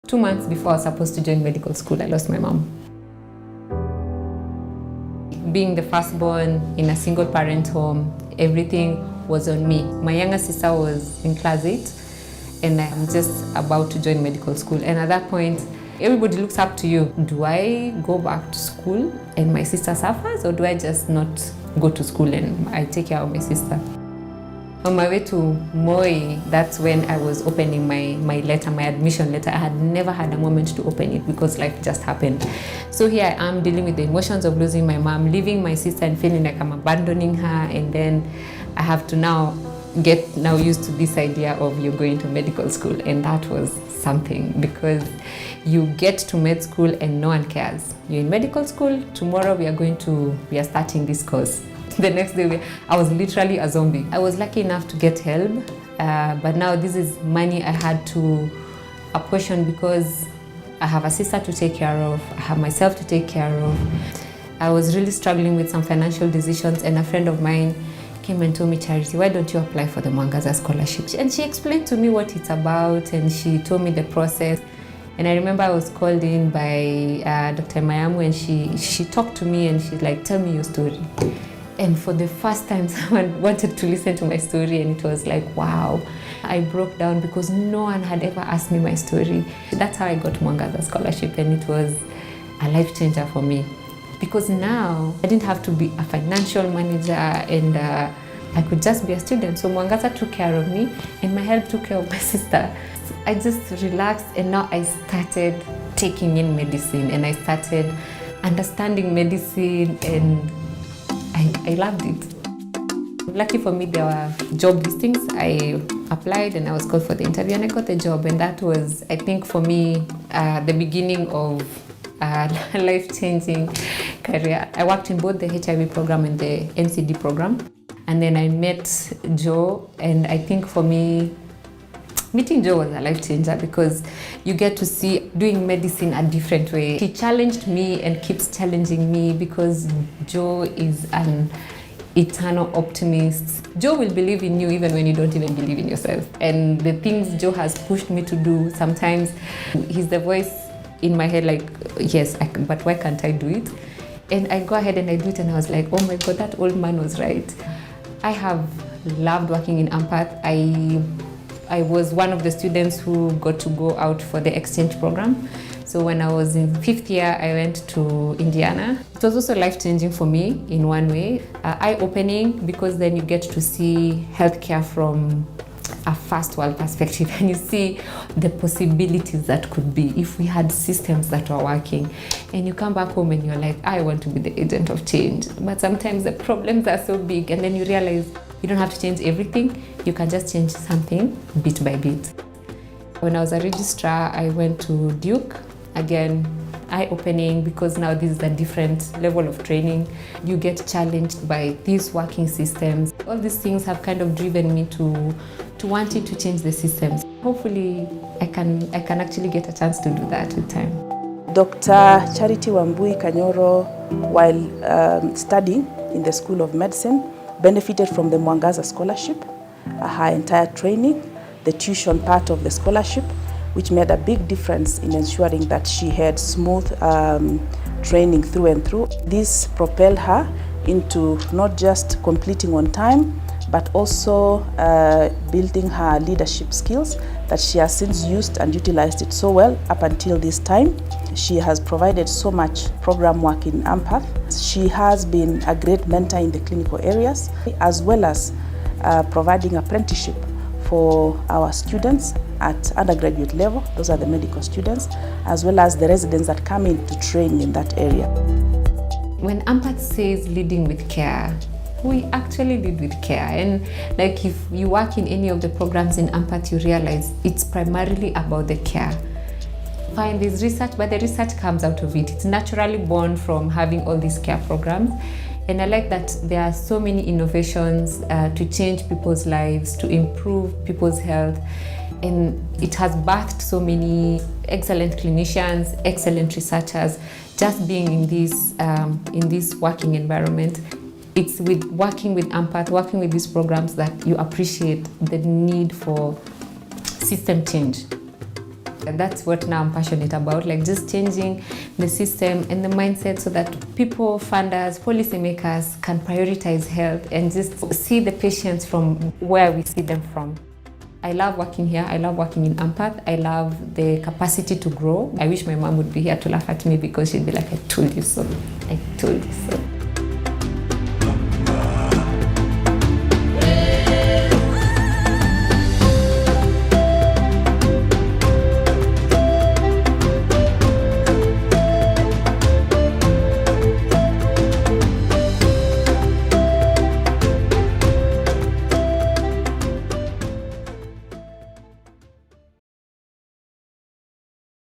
2 months before I was supposed to join medical school, I lost my mom. Being the firstborn in a single parent home, everything was on me. My younger sister was in class 8 and I'm just about to join medical school. And at that point, everybody looks up to you. Do I go back to school and my sister suffers, or do I just not go to school and I take care of my sister? On my way to Moi, that's when I was opening my letter, my admission letter. I had never had a moment to open it because life just happened. So here I am dealing with the emotions of losing my mom, leaving my sister and feeling like I'm abandoning her, and then I have to now get used to this idea of you're going to medical school, and that was something because you get to med school and no one cares. You're in medical school, tomorrow we are starting this course. The next day, I was literally a zombie. I was lucky enough to get help, but now this is money I had to apportion because I have a sister to take care of, I have myself to take care of. I was really struggling with some financial decisions, and a friend of mine came and told me, Charity, why don't you apply for the Mwangaza scholarship? And she explained to me what it's about, and she told me the process. And I remember I was called in by Dr. Mayamu, and she talked to me and she's like, tell me your story. And for the first time, someone wanted to listen to my story, and it was like, wow. I broke down because no one had ever asked me my story. That's how I got Mwangaza scholarship, and it was a life changer for me. Because now I didn't have to be a financial manager, and I could just be a student. So Mwangaza took care of me, and my help took care of my sister. I just relaxed, and now I started taking in medicine, and I started understanding medicine, and I loved it. Lucky for me, there were job listings. I applied and I was called for the interview and I got the job. And that was, I think for me, the beginning of a life-changing career. I worked in both the HIV program and the NCD program. And then I met Joe, and I think for me, meeting Joe was a life changer because you get to see doing medicine a different way. He challenged me and keeps challenging me because Joe is an eternal optimist. Joe will believe in you even when you don't even believe in yourself. And the things Joe has pushed me to do, sometimes he's the voice in my head like, yes, but why can't I do it? And I go ahead and I do it, and I was like, oh my God, that old man was right. I have loved working in AMPATH. I was one of the students who got to go out for the exchange program. So when I was in 5th year, I went to Indiana. It was also life-changing for me in one way, eye-opening, because then you get to see healthcare from a first world perspective, and you see the possibilities that could be if we had systems that were working. And you come back home and you're like, I want to be the agent of change. But sometimes the problems are so big, and then you realize you don't have to change everything. You can just change something bit by bit. When I was a registrar, I went to Duke. Again, eye-opening, because now this is a different level of training. You get challenged by these working systems. All these things have kind of driven me to wanting to change the systems. Hopefully, I can actually get a chance to do that with time. Dr. Charity Wambui Kanyoro, while studying in the School of Medicine, benefited from the Mwangaza scholarship, her entire training, the tuition part of the scholarship, which made a big difference in ensuring that she had smooth training through and through. This propelled her into not just completing on time, but also building her leadership skills that she has since used and utilized it so well up until this time. She has provided so much program work in AMPATH. She has been a great mentor in the clinical areas, as well as providing apprenticeship for our students at undergraduate level. Those are the medical students, as well as the residents that come in to train in that area. When AMPATH says leading with care, we actually lead with care. And like if you work in any of the programs in AMPATH, you realize it's primarily about the care. Find this research, but the research comes out of it. It's naturally born from having all these care programs. And I like that there are so many innovations to change people's lives, to improve people's health. And it has birthed so many excellent clinicians, excellent researchers, just being in this working environment. It's with working with AMPATH, working with these programs, that you appreciate the need for system change. And that's what now I'm passionate about, like just changing the system and the mindset so that people, funders, policymakers can prioritize health and just see the patients from where we see them from. I love working here. I love working in AMPATH. I love the capacity to grow. I wish my mom would be here to laugh at me because she'd be like, I told you so. I told you so.